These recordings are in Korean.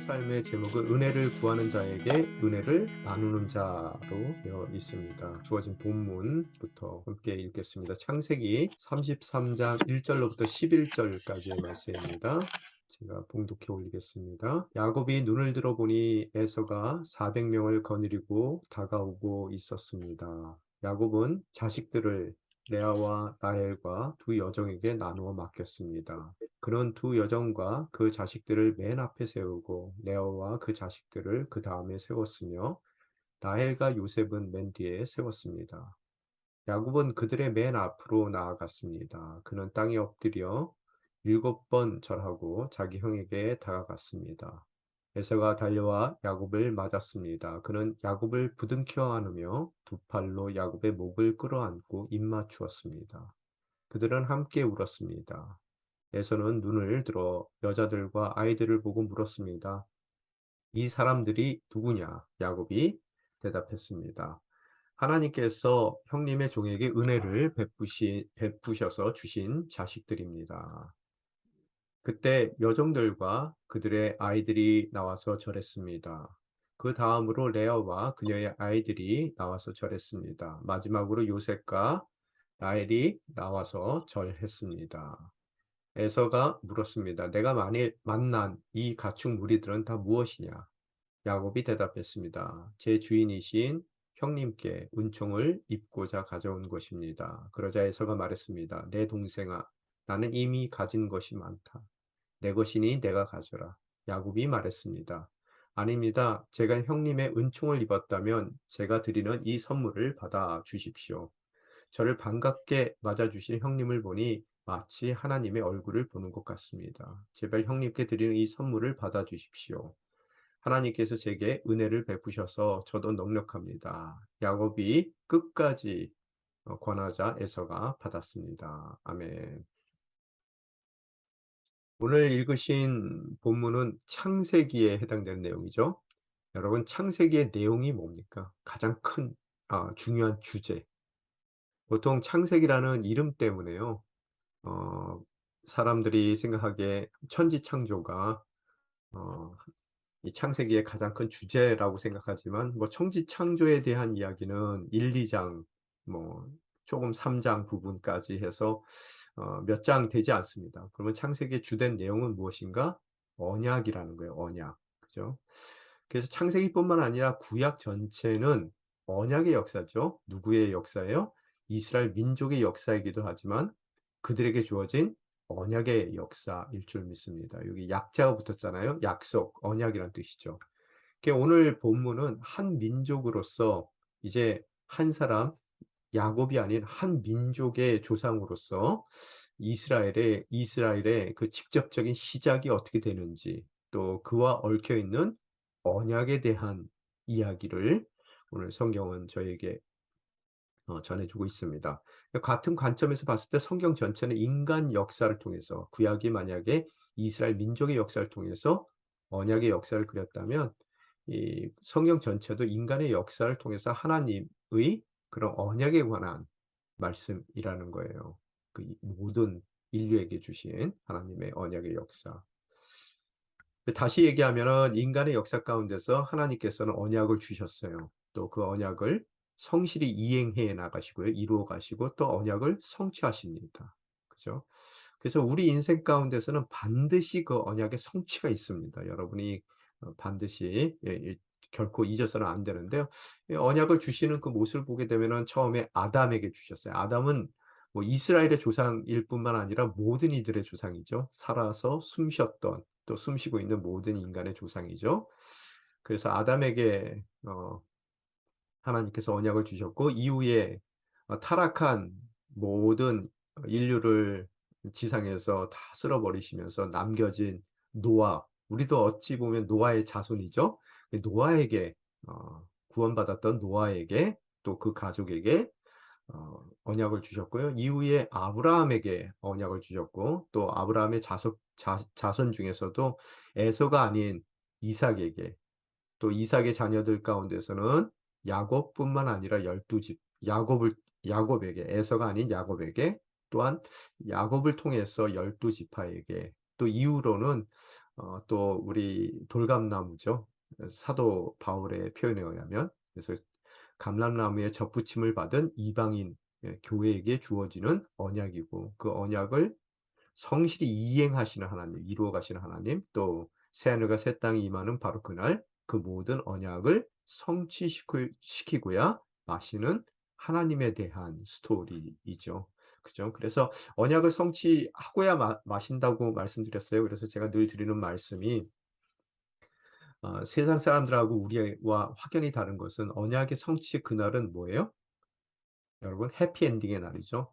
삶의 제목은 은혜를 구하는 자에게 은혜를 나누는 자로 되어 있습니다. 주어진 본문부터 함께 읽겠습니다. 창세기 33장 1절로부터 11절까지의 말씀입니다. 제가 봉독해 올리겠습니다. 야곱이 눈을 들어보니 에서가 400명을 거느리고 다가오고 있었습니다. 야곱은 자식들을 레아와 라헬과 두 여종에게 나누어 맡겼습니다. 그는 두 여종과 그 자식들을 맨 앞에 세우고 레아와 그 자식들을 그 다음에 세웠으며 라헬과 요셉은 맨 뒤에 세웠습니다. 야곱은 그들의 맨 앞으로 나아갔습니다. 그는 땅에 엎드려 7번 절하고 자기 형에게 다가갔습니다. 에서가 달려와 야곱을 맞았습니다. 그는 야곱을 부둥켜 안으며 두 팔로 야곱의 목을 끌어안고 입맞추었습니다. 그들은 함께 울었습니다. 에서는 눈을 들어 여자들과 아이들을 보고 물었습니다. 이 사람들이 누구냐? 야곱이 대답했습니다. 하나님께서 형님의 종에게 은혜를 베푸셔서 주신 자식들입니다. 그때 여종들과 그들의 아이들이 나와서 절했습니다. 그 다음으로 레아와 그녀의 아이들이 나와서 절했습니다. 마지막으로 요셉과 라헬이 나와서 절했습니다. 에서가 물었습니다. 내가 만난 이 가축 무리들은 다 무엇이냐? 야곱이 대답했습니다. 제 주인이신 형님께 은총을 입고자 가져온 것입니다. 그러자 에서가 말했습니다. 내 동생아, 나는 이미 가진 것이 많다. 내 것이니 내가 가져라. 야곱이 말했습니다. 아닙니다. 제가 형님의 은총을 입었다면 제가 드리는 이 선물을 받아 주십시오. 저를 반갑게 맞아주신 형님을 보니 마치 하나님의 얼굴을 보는 것 같습니다. 제발 형님께 드리는 이 선물을 받아주십시오. 하나님께서 제게 은혜를 베푸셔서 저도 넉넉합니다. 야곱이 끝까지 권하자 에서가 받았습니다. 아멘. 오늘 읽으신 본문은 창세기에 해당되는 내용이죠. 여러분, 창세기의 내용이 뭡니까? 가장 큰 중요한 주제. 보통 창세기라는 이름 때문에요. 어, 사람들이 생각하기에 천지창조가 어, 이 창세기의 가장 큰 주제라고 생각하지만 뭐 천지창조에 대한 이야기는 1, 2장 뭐 조금 3장 부분까지 해서 몇 장 되지 않습니다. 그러면 창세기의 주된 내용은 무엇인가? 언약이라는 거예요. 언약. 그죠? 그래서 창세기뿐만 아니라 구약 전체는 언약의 역사죠. 누구의 역사예요? 이스라엘 민족의 역사이기도 하지만 그들에게 주어진 언약의 역사일 줄 믿습니다. 여기 약자가 붙었잖아요. 약속, 언약이란 뜻이죠. 오늘 본문은 한 민족으로서 이제 한 사람, 야곱이 아닌 한 민족의 조상으로서 이스라엘의 그 직접적인 시작이 어떻게 되는지, 또 그와 얽혀 있는 언약에 대한 이야기를 오늘 성경은 저에게 전해주고 있습니다. 같은 관점에서 봤을 때 성경 전체는 인간 역사를 통해서, 구약이 만약에 이스라엘 민족의 역사를 통해서 언약의 역사를 그렸다면 이 성경 전체도 인간의 역사를 통해서 하나님의 그런 언약에 관한 말씀이라는 거예요. 그 모든 인류에게 주신 하나님의 언약의 역사. 다시 얘기하면은 인간의 역사 가운데서 하나님께서는 언약을 주셨어요. 또 그 언약을 성실히 이행해 나가시고요. 이루어 가시고 또 언약을 성취하십니다. 그죠? 그래서 우리 인생 가운데서는 반드시 그 언약의 성취가 있습니다. 여러분이 반드시 결코 잊어서는 안 되는데요. 언약을 주시는 그 모습을 보게 되면은 처음에 아담에게 주셨어요. 아담은 뭐 이스라엘의 조상일 뿐만 아니라 모든 이들의 조상이죠. 살아서 숨쉬었던 또 숨쉬고 있는 모든 인간의 조상이죠. 그래서 아담에게 하나님께서 언약을 주셨고 이후에 타락한 모든 인류를 지상에서 다 쓸어버리시면서 남겨진 노아, 우리도 어찌 보면 노아의 자손이죠. 노아에게 구원받았던 노아에게 또 그 가족에게 언약을 주셨고요. 이후에 아브라함에게 언약을 주셨고 또 아브라함의 자손 중에서도 에서가 아닌 이삭에게 또 이삭의 자녀들 가운데서는 야곱뿐만 아니라 12집 야곱에게 에서가 아닌 야곱에게 또한 야곱을 통해서 12지파에게 또 이후로는 또 우리 돌감나무죠. 사도 바울의 표현에 의하면. 그래서 감람나무에 접붙임을 받은 이방인 교회에게 주어지는 언약이고, 그 언약을 성실히 이행하시는 하나님, 이루어 가시는 하나님, 또 새하늘과 새 땅이 임하는 바로 그날 그 모든 언약을 시키고야 마시는 하나님에 대한 스토리이죠. 그죠? 그래서 언약을 성취하고야 마신다고 말씀드렸어요. 그래서 제가 늘 드리는 말씀이, 세상 사람들하고 우리와 확연히 다른 것은 언약의 성취의 그날은 뭐예요? 여러분, 해피엔딩의 날이죠.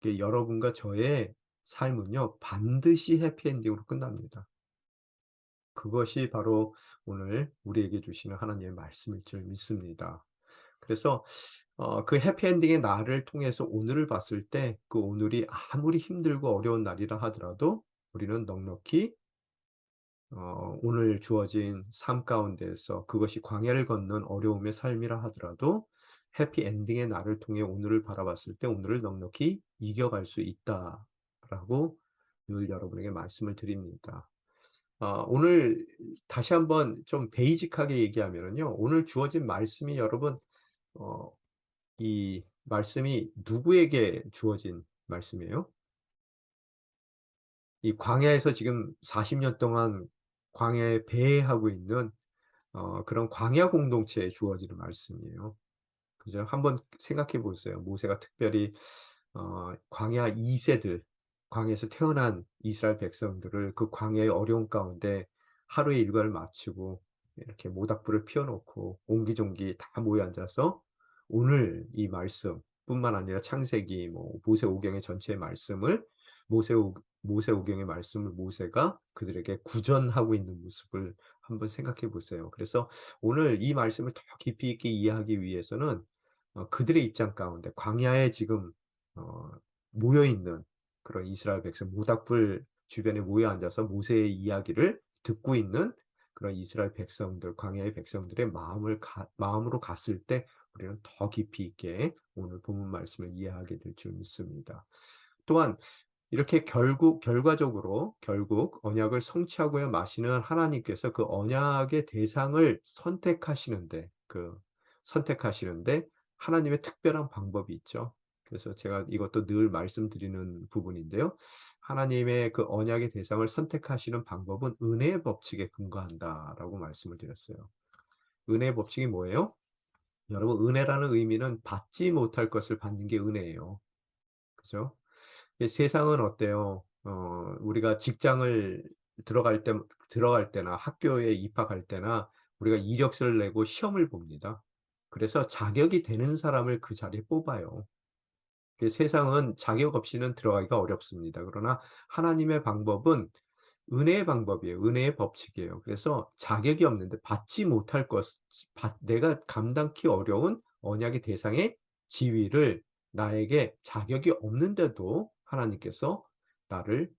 여러분과 저의 삶은요, 반드시 해피엔딩으로 끝납니다. 그것이 바로 오늘 우리에게 주시는 하나님의 말씀일 줄 믿습니다. 그래서 그 해피엔딩의 날을 통해서 오늘을 봤을 때, 그 오늘이 아무리 힘들고 어려운 날이라 하더라도 우리는 넉넉히 오늘 주어진 삶 가운데에서, 그것이 광야를 걷는 어려움의 삶이라 하더라도 해피엔딩의 날을 통해 오늘을 바라봤을 때 오늘을 넉넉히 이겨갈 수 있다라고 늘 여러분에게 말씀을 드립니다. 오늘 다시 한번 좀 베이직하게 얘기하면은요, 오늘 주어진 말씀이 여러분, 어 이 말씀이 누구에게 주어진 말씀이에요? 이 광야에서 지금 40년 동안 광야에 배회하고 있는 그런 광야 공동체에 주어지는 말씀이에요. 그죠? 한번 생각해 보세요. 모세가 특별히 광야 2 세들, 광야에서 태어난 이스라엘 백성들을 그 광야의 어려움 가운데 하루의 일과를 마치고 이렇게 모닥불을 피워 놓고 옹기종기 다 모여 앉아서 오늘 이 말씀뿐만 아니라 창세기, 모세오경의 전체의 말씀을, 모세오경의 말씀을 모세가 그들에게 구전하고 있는 모습을 한번 생각해 보세요. 그래서 오늘 이 말씀을 더 깊이 있게 이해하기 위해서는 그들의 입장 가운데 광야에 지금 어 모여 있는 그런 이스라엘 백성, 모닥불 주변에 모여 앉아서 모세의 이야기를 듣고 있는 그런 이스라엘 백성들, 광야의 백성들의 마음으로 갔을 때 우리는 더 깊이 있게 오늘 본문 말씀을 이해하게 될 줄 믿습니다. 또한 이렇게 결국 언약을 성취하고야 마시는 하나님께서 그 언약의 대상을 선택하시는데 하나님의 특별한 방법이 있죠. 그래서 제가 이것도 늘 말씀드리는 부분인데요. 하나님의 그 언약의 대상을 선택하시는 방법은 은혜의 법칙에 근거한다라고 말씀을 드렸어요. 은혜의 법칙이 뭐예요? 여러분, 은혜라는 의미는 받지 못할 것을 받는 게 은혜예요. 그죠? 세상은 어때요? 우리가 직장을 들어갈 때나 학교에 입학할 때나 우리가 이력서를 내고 시험을 봅니다. 그래서 자격이 되는 사람을 그 자리에 뽑아요. 세상은 자격 없이는 들어가기가 어렵습니다. 그러나 하나님의 방법은 은혜의 방법이에요. 은혜의 법칙이에요. 그래서 자격이 없는데 받지 못할 것, 내가 감당키 어려운 언약의 대상의 지위를 나에게 자격이 없는데도 하나님께서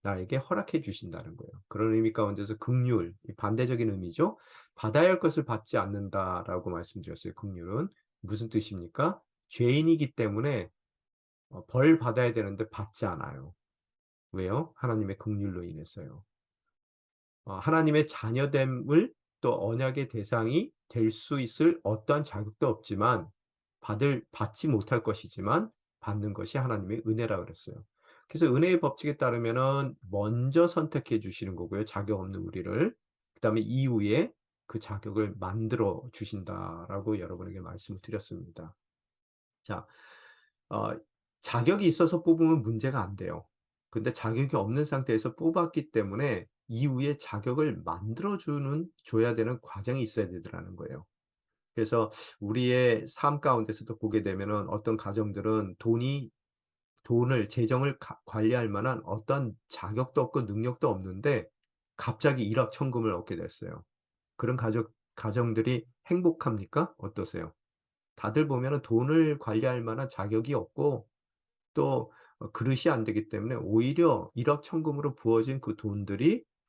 나에게 허락해 주신다는 거예요. 그런 의미 가운데서 긍휼, 이 반대적인 의미죠. 받아야 할 것을 받지 않는다라고 말씀드렸어요. 긍휼은 무슨 뜻입니까? 죄인이기 때문에 벌 받아야 되는데 받지 않아요. 왜요? 하나님의 긍휼로 인해서요. 하나님의 자녀됨을, 또 언약의 대상이 될 수 있을 어떠한 자격도 없지만 받지 못할 것이지만 받는 것이 하나님의 은혜라 그랬어요. 그래서 은혜의 법칙에 따르면은 먼저 선택해 주시는 거고요, 자격 없는 우리를. 그다음에 이후에 그 자격을 만들어 주신다라고 여러분에게 말씀을 드렸습니다. 자, 어 자격이 있어서 뽑으면 문제가 안 돼요. 근데 자격이 없는 상태에서 뽑았기 때문에 이후에 자격을 만들어 줘야 되는 과정이 있어야 되더라는 거예요. 그래서 우리의 삶 가운데서도 보게 되면은 어떤 가정들은 재정을 관리할 만한 어떤 자격도 없고 능력도 없는데 갑자기 일확천금을 얻게 됐어요. 그런 가정들이 행복합니까? 어떠세요? 다들 보면은 돈을 관리할 만한 자격이 없고, 또 그릇이 안 되기 때문에 오히려 일확천금으로 부어진 그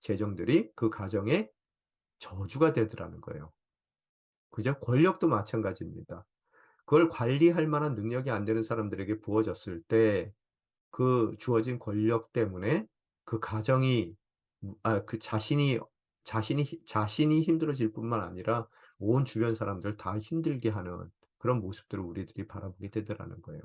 재정들이 그 가정의 저주가 되더라는 거예요. 그죠? 권력도 마찬가지입니다. 그걸 관리할 만한 능력이 안 되는 사람들에게 부어졌을 때 그 주어진 권력 때문에 그 가정이 그 자신이 자신이 힘들어질 뿐만 아니라 온 주변 사람들 다 힘들게 하는 그런 모습들을 우리들이 바라보게 되더라는 거예요.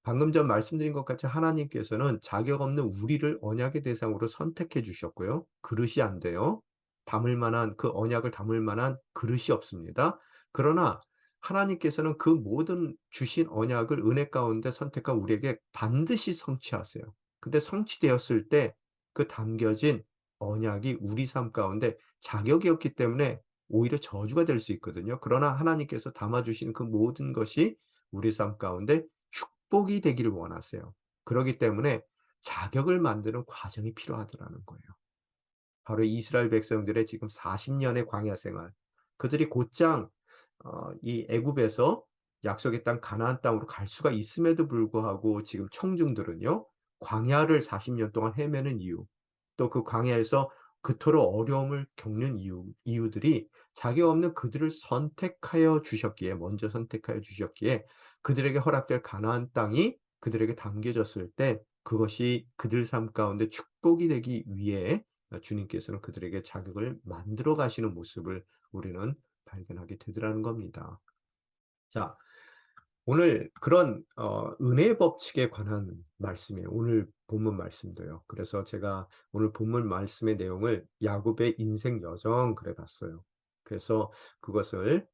방금 전 말씀드린 것 같이 하나님께서는 자격 없는 우리를 언약의 대상으로 선택해 주셨고요. 그릇이 안 돼요. 담을 만한 그 언약을 담을 만한 그릇이 없습니다. 그러나 하나님께서는 그 모든 주신 언약을 은혜 가운데 선택한 우리에게 반드시 성취하세요. 근데 성취되었을 때 그 담겨진 언약이 우리 삶 가운데 자격이 없기 때문에 오히려 저주가 될 수 있거든요. 그러나 하나님께서 담아 주신 그 모든 것이 우리 삶 가운데 축복이 되기를 원하세요. 그러기 때문에 자격을 만드는 과정이 필요하더라는 거예요. 바로 이스라엘 백성들의 지금 40 년의 광야 생활. 그들이 곧장 이 애굽에서 약속의 땅 가나안 땅으로 갈 수가 있음에도 불구하고 지금 청중들은요. 광야를 40년 동안 헤매는 이유, 또 그 광야에서 그토록 어려움을 겪는 이유들이 자격 없는 그들을 선택하여 주셨기에, 먼저 선택하여 주셨기에 그들에게 허락될 가나안 땅이 그들에게 담겨졌을 때 그것이 그들 삶 가운데 축복이 되기 위해 주님께서는 그들에게 자격을 만들어 가시는 모습을 우리는 발견하게 되더라는 겁니다. 자, 오늘 그런 은혜의 법칙에 관한 말씀이에요. 오늘 본문 말씀도요. 그래서 제가 오늘 본문 말씀의 내용을 야곱의 인생 여정 그래 봤어요. 그래서 그것을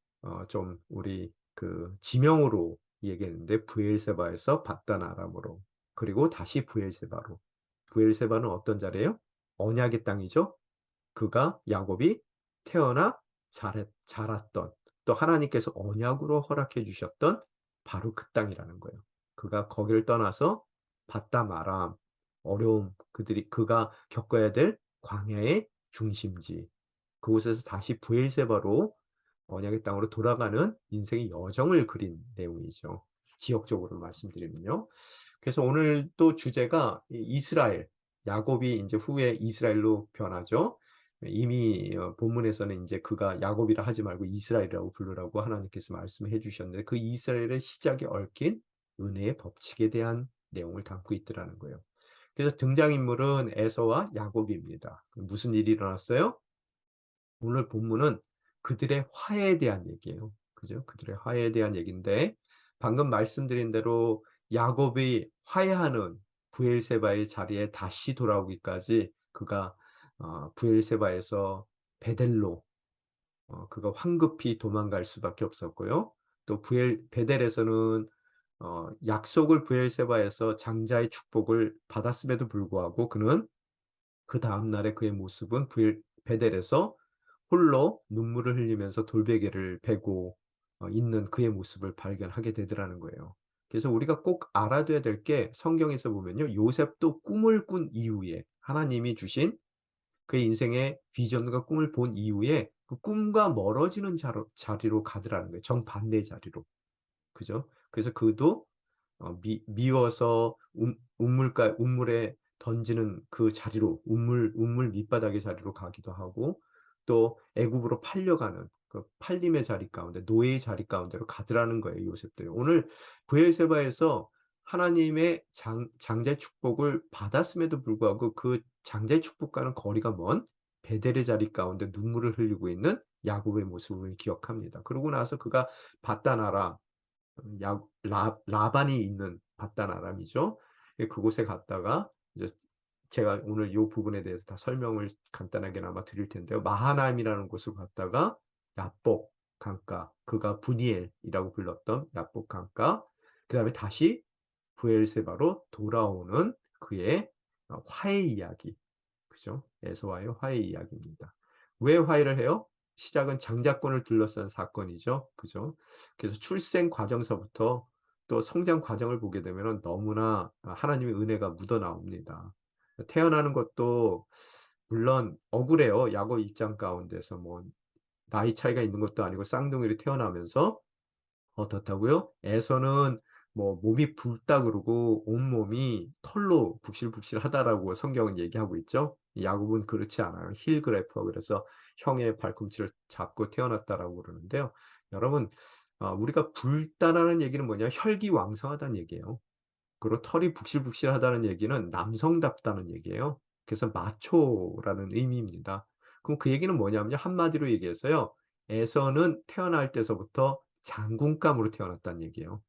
좀 우리 그 지명으로 얘기했는데 브엘세바에서 밧단 아람으로, 그리고 다시 브엘세바로. 브엘세바는 어떤 자리예요? 언약의 땅이죠. 그가 야곱이 태어나 자랐던, 또 하나님께서 언약으로 허락해 주셨던 바로 그 땅이라는 거예요. 그가 거기를 떠나서 바담 아람, 어려움, 그가 겪어야 될 광야의 중심지, 그곳에서 다시 브엘세바로 언약의 땅으로 돌아가는 인생의 여정을 그린 내용이죠. 지역적으로 말씀드리면요. 그래서 오늘 또 주제가 이스라엘, 야곱이 인제 후에 이스라엘로 변하죠. 이미 본문에서는 인제 그가 야곱이라 하지 말고 이스라엘이라고 부르라고 하나님께서 말씀해 주셨는데, 그 이스라엘의 시작에 얽힌 은혜의 법칙에 대한 내용을 담고 있더라는 거예요. 그래서 등장인물은 에서와 야곱입니다. 무슨 일이 일어났어요? 오늘 본문은 그들의 화해에 대한 얘기예요. 그죠? 그들의 화해에 대한 얘기인데, 방금 말씀드린 대로 야곱이 화해하는 브엘세바의 자리에 다시 돌아오기까지 그가 브엘세바에서 베델로, 그가 황급히 도망갈 수밖에 없었고요. 또 베델에서는 약속을 브엘세바에서 장자의 축복을 받았음에도 불구하고 그는 그다음 날의 그의 모습은 베델에서 홀로 눈물을 흘리면서 돌베개를 베고 있는 그의 모습을 발견하게 되더라는 거예요. 그래서 우리가 꼭 알아둬야 될 게, 성경에서 보면요, 요셉도 꿈을 꾼 이후에, 하나님이 주신 그의 인생의 비전과 꿈을 본 이후에 그 꿈과 멀어지는 자리로 가더라는 거예요. 정반대의 자리로. 그죠? 그래서 그도 미워서 운물에 던지는 그 자리로, 운물 밑바닥의 자리로 가기도 하고, 또 애굽으로 팔려가는 그 팔림의 자리 가운데, 노예의 자리 가운데로 가더라는 거예요, 요셉도요. 오늘 브엘세바에서 하나님의 장자의 축복을 받았음에도 불구하고 그 장자의 축복과는 거리가 먼 베델의 자리 가운데 눈물을 흘리고 있는 야곱의 모습을 기억합니다. 그러고 나서 그가 밧단 아람, 야 라반이 있는 밧단 아람이죠. 예, 그곳에 갔다가 이제 제가 오늘 요 부분에 대해서 다 설명을 간단하게나마 드릴 텐데요. 마하나임이라는 곳을 갔다가 야복 강가, 그가 분이엘이라고 불렀던 야복 강가, 그다음에 다시 브엘세바로 돌아오는 그의 화해 이야기. 그죠? 에서와의 화해 이야기입니다. 왜 화해를 해요? 시작은 장자권을 둘러싼 사건이죠. 그죠? 그래서 출생 과정서부터 또 성장 과정을 보게 되면은 너무나 하나님의 은혜가 묻어나옵니다. 태어나는 것도 물론 억울해요. 야곱 입장 가운데서 뭐 나이 차이가 있는 것도 아니고 쌍둥이로 태어나면서 어떻다고요? 에서는 뭐 몸이 붉다 그러고 온몸이 털로 북실북실하다라고 성경은 얘기하고 있죠. 야곱은 그렇지 않아요. 힐그래퍼, 그래서 형의 발꿈치를 잡고 태어났다라고 그러는데요. 여러분, 우리가 붉다라는 얘기는 뭐냐? 혈기왕성하다는 얘기예요. 그리고 털이 북실북실하다는 얘기는 남성답다는 얘기예요. 그래서 마초라는 의미입니다. 그럼 그 얘기는 뭐냐면요. 한마디로 얘기해서요. 에서는 태어날 때서부터 장군감으로 태어났다는 얘기예요.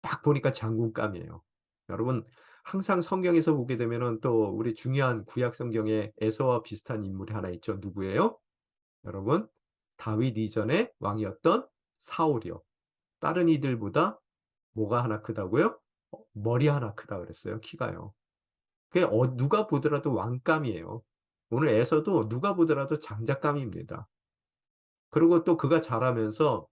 딱 보니까 장군감이에요. 여러분 항상 성경에서 보게 되면은 또 우리 중요한 구약 성경에 에서와 비슷한 인물이 하나 있죠. 누구예요? 여러분 다윗 이전의 왕이었던 사울이요. 다른 이들보다 뭐가 하나 크다고요? 머리 하나 크다 그랬어요, 키가요. 그게 누가 보더라도 왕감이에요. 오늘 에서도 누가 보더라도 장작감입니다. 그리고 또 그가 자라면서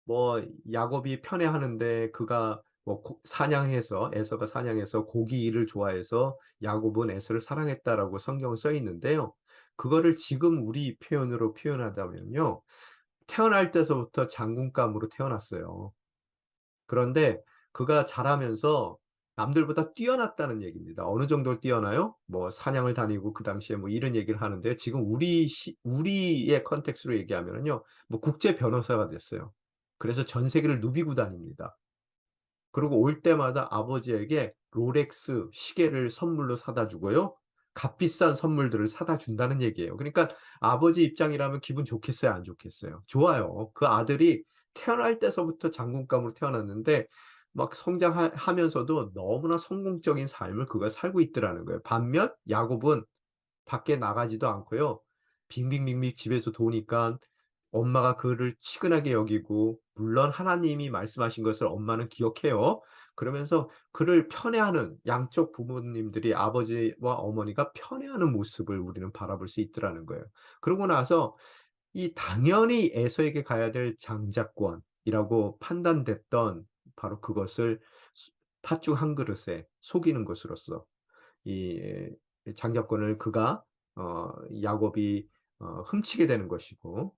뭐 야곱이 편애하는데 그가 뭐 사냥해서 에서가 사냥해서 고기를 좋아해서 야곱은 에서를 사랑했다라고 성경은 써 있는데요. 그거를 지금 우리 표현으로 표현하자면요. 태어날 때서부터 장군감으로 태어났어요. 그런데 그가 자라면서 남들보다 뛰어났다는 얘기입니다. 어느 정도로 뛰어나요? 뭐 사냥을 다니고 그 당시에 뭐 이런 얘기를 하는데요. 지금 우리의 컨텍스트로 얘기하면은요. 뭐 국제 변호사가 됐어요. 그래서 전 세계를 누비고 다닙니다. 그리고 올 때마다 아버지에게 롤렉스 시계를 선물로 사다 주고요. 값비싼 선물들을 사다 준다는 얘기예요. 그러니까 아버지 입장이라면 기분 좋겠어요, 안 좋겠어요? 좋아요. 그 아들이 태어날 때서부터 장군감으로 태어났는데 막 하면서도 너무나 성공적인 삶을 그가 살고 있더라는 거예요. 반면 야곱은 밖에 나가지도 않고요. 빙빙빙빙 집에서 도니까 엄마가 그를 치근하게 여기고 물론 하나님이 말씀하신 것을 엄마는 기억해요. 그러면서 그를 편애하는 양쪽 부모님들이 아버지와 어머니가 편애하는 모습을 우리는 바라볼 수 있더라는 거예요. 그러고 나서 이 당연히 에서에게 가야 될 장자권이라고 판단됐던 바로 그것을 팥죽 한 그릇에 속이는 것으로써 이 장자권을 그가 야곱이 훔치게 되는 것이고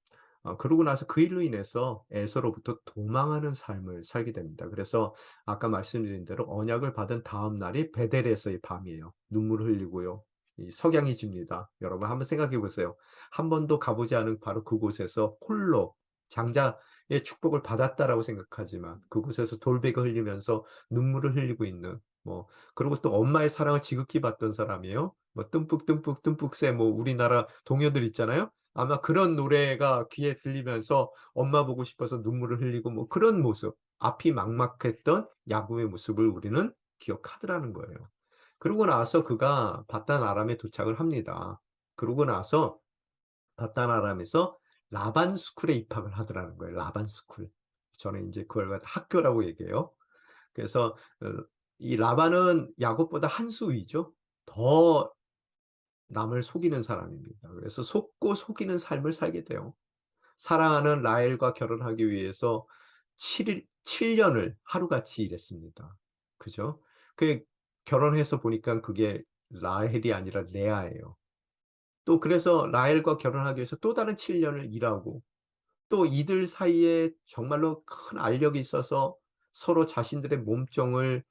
그러고 나서 그 일로 인해서 에서로부터 도망하는 삶을 살게 됩니다. 그래서 아까 말씀드린 대로 언약을 받은 다음 날이 베델에서의 밤이에요. 눈물을 흘리고요. 이 석양이 집니다. 여러분 한번 생각해 보세요. 한 번도 가 보지 않은 바로 그곳에서 홀로 장자의 축복을 받았다라고 생각하지만 그곳에서 돌베개 흘리면서 눈물을 흘리고 있는 그리고 또 엄마의 사랑을 지극히 받던 사람이에요. 뭐 듬뿍듬뿍 듬뿍새 뭐 우리나라 동요들 있잖아요. 아마 그런 노래가 귀에 들리면서 엄마 보고 싶어서 눈물을 흘리고 뭐 그런 모습, 앞이 막막했던 야곱의 모습을 우리는 기억하더라는 거예요. 그러고 나서 그가 바단 아람에 도착을 합니다. 그러고 나서 바단 아람에서 라반 스쿨에 입학을 하더라는 거예요. 라반 스쿨. 저는 인제 그걸 갖다 학교라고 얘기해요. 그래서 이 라반은 야곱보다 한 수 위죠. 더 남을 속이는 사람입니다. 그래서 속고 속이는 삶을 살게 돼요. 사랑하는 라헬과 결혼하기 위해서 7 년을 하루같이 일했습니다. 그죠? 그 결혼해서 보니까 그게 라헬이 아니라 레아예요. 또 그래서 라헬과 결혼하기 위해서 또 다른 7 년을 일하고 또 이들 사이에 정말로 큰 알력이 있어서 서로 자신들의 몸종을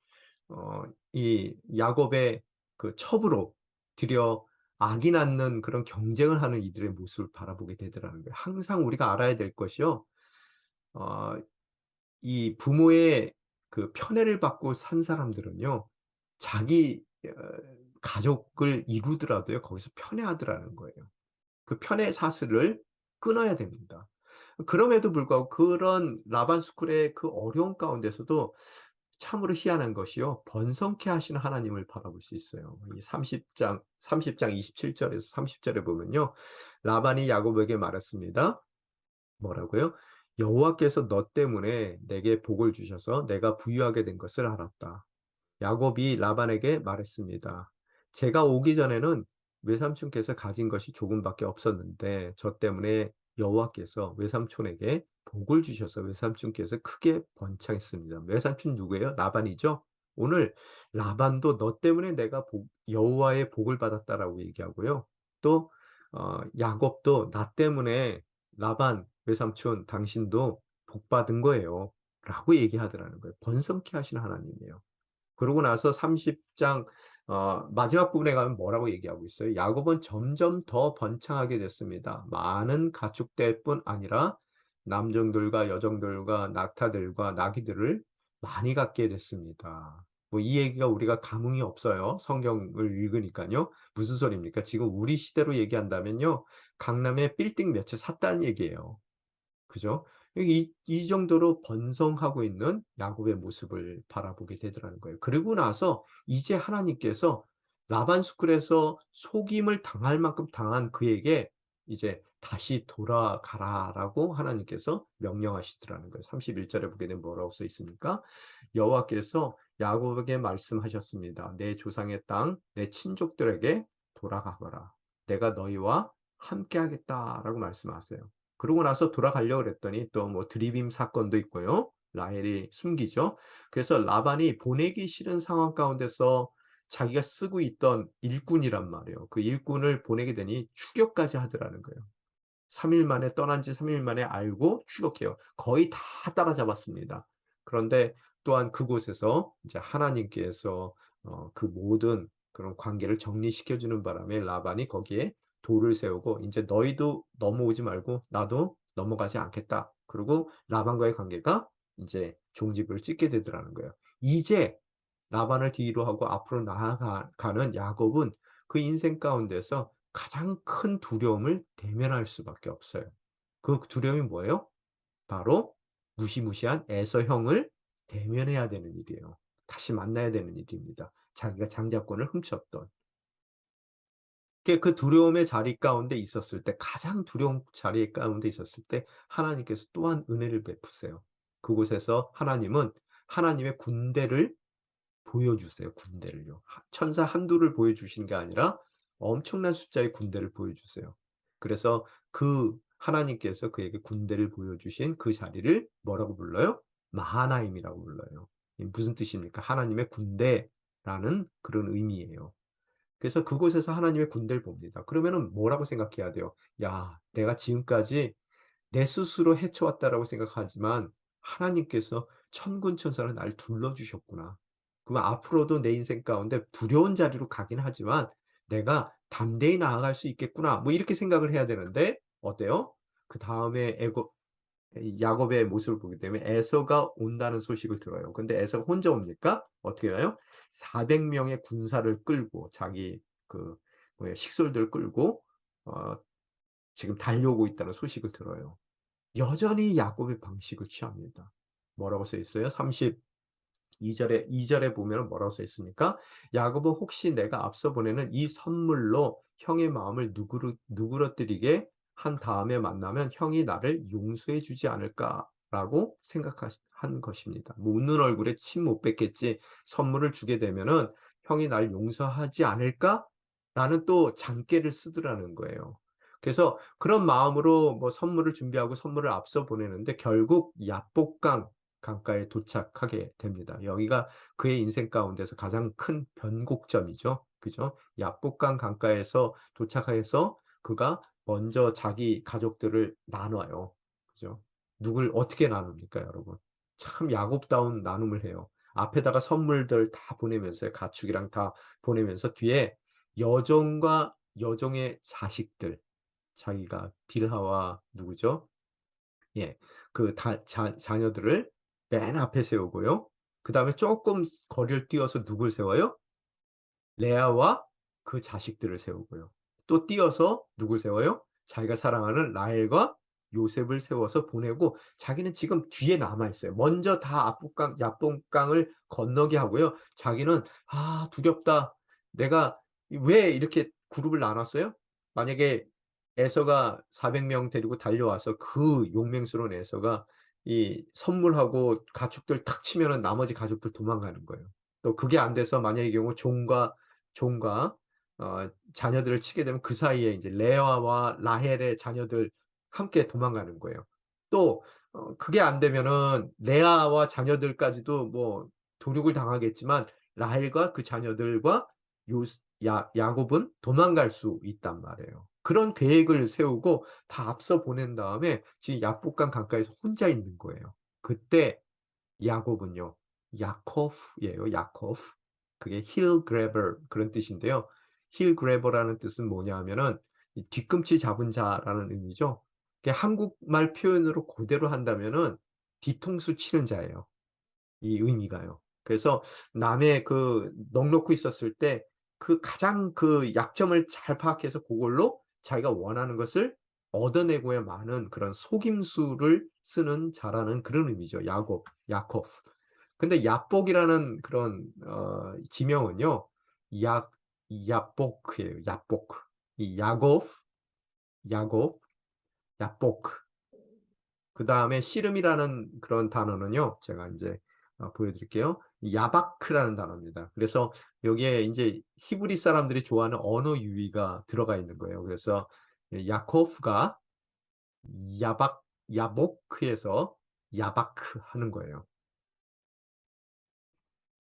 이 야곱의 그 첩으로 들여 악이 낳는 그런 경쟁을 하는 이들의 모습을 바라보게 되더라는 거예요. 항상 우리가 알아야 될 것이요. 어 이 부모의 그 편애를 받고 산 사람들은요. 자기 가족을 이루더라도요. 거기서 편애하더라는 거예요. 그 편애 사슬을 끊어야 됩니다. 그럼에도 불구하고 그런 라반 스쿨의 그 어려움 가운데서도 참으로 희한한 것이요. 번성케 하시는 하나님을 바라볼 수 있어요. 이 30장 27 절에서 30 절에 보면요. 라반이 야곱에게 말했습니다. 뭐라고요? "여호와께서 너 때문에 내게 복을 주셔서 내가 부유하게 된 것을 알았다." 야곱이 라반에게 말했습니다. "제가 오기 전에는 외삼촌께서 가진 것이 조금밖에 없었는데 저 때문에 여호와께서 외삼촌에게 복을 주셔서 외삼촌께서 크게 번창했습니다." 외삼촌 누구예요? 라반이죠. 오늘 라반도 "너 때문에 내가 여호와의 복을 받았다."라고 얘기하고요. 또 야곱도 "나 때문에 라반 외삼촌 당신도 복 받은 거예요."라고 얘기하더라는 거예요. 번성케 하시는 하나님이에요. 그러고 나서 30장 마지막 부분에 가면 뭐라고 얘기하고 있어요? 야곱은 점점 더 번창하게 됐습니다. 많은 가축될 뿐 아니라 남종들과 여종들과 낙타들과 나귀들을 많이 갖게 됐습니다. 뭐 이 얘기가 우리가 감흥이 없어요. 성경을 읽으니깐요. 무슨 소리입니까? 지금 우리 시대로 얘기한다면요. 강남에 빌딩 몇 채 샀다는 얘기예요. 그죠? 이 정도로 번성하고 있는 야곱의 모습을 바라보게 되더라는 거예요. 그러고 나서 이제 하나님께서 라반스쿨에서 속임을 당할 만큼 당한 그에게 이제 "다시 돌아가라."라고 하나님께서 명령하시더라는 거예요. 31 절에 보게 되면 뭐라고 써 있습니까? 여호와께서 야곱에게 말씀하셨습니다. "내 조상의 땅, 내 친족들에게 돌아가거라. 내가 너희와 함께하겠다."라고 말씀하세요. 그러고 나서 돌아가려고 그랬더니 또 뭐 드리빔 사건도 있고요. 라헬이 숨기죠. 그래서 라반이 보내기 싫은 상황 가운데서 자기가 쓰고 있던 일꾼이란 말이에요. 그 일꾼을 보내게 되니 추격까지 하더라는 거예요. 3일 만에 떠난 지 3일 만에 알고 추격해요. 거의 다 따라잡았습니다. 그런데 또한 그곳에서 이제 하나님께서 그 모든 그런 관계를 정리시켜 주는 바람에 라반이 거기에 돌을 세우고 "인제 너희도 넘어오지 말고 나도 넘어가지 않겠다." 그러고 라반과의 관계가 인제 종집을 찍게 되더라는 거예요. 이제 라반을 뒤로 하고 앞으로 가는 야곱은 그 인생 가운데서 가장 큰 두려움을 대면할 수밖에 없어요. 그 두려움이 뭐예요? 바로 무시무시한 에서 형을 대면해야 되는 일이에요. 다시 만나야 되는 일입니다. 자기가 장자권을 훔쳤던. 그 두려움의 자리 가운데 있었을 때 가장 두려운 자리 가운데 있었을 때 하나님께서 또한 은혜를 베푸세요. 그곳에서 하나님은 하나님의 군대를 보여주세요, 군대를요. 천사 한두를 보여주신 게 아니라 엄청난 숫자의 군대를 보여주세요. 그래서 그 하나님께서 그에게 군대를 보여주신 그 자리를 뭐라고 불러요? 마하나임이라고 불러요. 이 무슨 뜻입니까? 하나님의 군대라는 그런 의미예요. 그래서 그곳에서 하나님의 군대를 봅니다. 그러면은 뭐라고 생각해야 돼요? '야, 내가 지금까지 내 스스로 해쳐왔다.'라고 생각하지만 하나님께서 천군천사를 날 둘러 주셨구나. 그럼 앞으로도 내 인생 가운데 두려운 자리로 가긴 하지만 '내가 담대히 나아갈 수 있겠구나.' 뭐 이렇게 생각을 해야 되는데 어때요? 그다음에 이 야곱의 모습을 보게 되면 에서가 온다는 소식을 들어요. 근데 에서가 혼자 옵니까? 어떻게 와요? 400 명의 군사를 끌고 자기 그 뭐야 식솔들을 끌고 어 지금 달려오고 있다는 소식을 들어요. 여전히 야곱의 방식을 취합니다. 뭐라고 써 있어요? 2절에 보면은 뭐라고 써 있습니까? "야곱은 혹시 내가 앞서 보내는 이 선물로 형의 마음을 누그러뜨리게 한 다음에 만나면 형이 나를 용서해 주지 않을까?"라고 한 것입니다. 뭐 웃는 얼굴에 침 못 뱉겠지 '선물을 주게 되면은 형이 날 용서하지 않을까?'라는 또 장깨를 쓰더라는 거예요. 그래서 그런 마음으로 뭐 선물을 준비하고 선물을 앞서 보내는데 결국 야복강 강가에 도착하게 됩니다. 여기가 그의 인생 가운데서 가장 큰 변곡점이죠. 그죠? 야복강 강가에서 도착해서 그가 먼저 자기 가족들을 나눠요. 그죠? 누굴 어떻게 나눕니까, 여러분? 참 야곱다운 나눔을 해요. 앞에다가 선물들 다 보내면서요. 가축이랑 다 보내면서 뒤에 여종과 여종의 자식들, 자기가 빌하와 누구죠? 예. 그 다 자녀들을 맨 앞에 세우고요. 그다음에 쪼끔 거리를 뛰어서 누굴 세워요? 레아와 그 자식들을 세우고요. 또 뛰어서 누굴 세워요? 자기가 사랑하는 라헬과 요셉을 세워서 보내고 자기는 지금 뒤에 남아 있어요. 먼저 다 야복강을 건너게 하고요. 자기는 '아 두렵다. 내가 왜 이렇게 그룹을 나눴어요?' 만약에 에서가 400명 데리고 달려와서 그 용맹스러운 에서가 이 선물하고 가축들 탁 치면은 나머지 가족들 도망가는 거예요. 또 그게 안 돼서 만약의 경우 종과 자녀들을 치게 되면 그 사이에 인제 레아와 라헬의 자녀들 함께 도망가는 거예요. 또 그게 안 되면은 레아와 자녀들까지도 뭐 도륙을 당하겠지만 라헬과 그 자녀들과 요스 야 야곱은 도망갈 수 있단 말이에요. 그런 계획을 세우고 다 앞서 보낸 다음에 지금 야복강 강가에서 혼자 있는 거예요. 그때 야곱은요. 야코프예요, 야코프. 그게 heel grabber 그런 뜻인데요. heel grabber라는 뜻은 뭐냐 하면은 이 뒤꿈치 잡은 자라는 의미죠. 그게 한국말 표현으로 고대로 한다면은 뒤통수 치는 자예요, 이 의미가요. 그래서 남의 그 넋 놓고 있었을 때 그 가장 그 약점을 잘 파악해서 고걸로 자기가 원하는 것을 얻어내고야 마는 그런 속임수를 쓰는 자라는 그런 의미죠. 야코프. 근데 야복이라는 그런 지명은요. 야 야보크예요. 야보크. 이 야곱, 야보크. 그다음에 씨름이라는 그런 단어는요. 제가 인제 보여 드릴게요. 야바크라는 단어입니다. 그래서 여기에 인제 히브리 사람들이 좋아하는 언어 유희가 들어가 있는 거예요. 그래서 야코프가 야박 야보크에서 야바크 하는 거예요.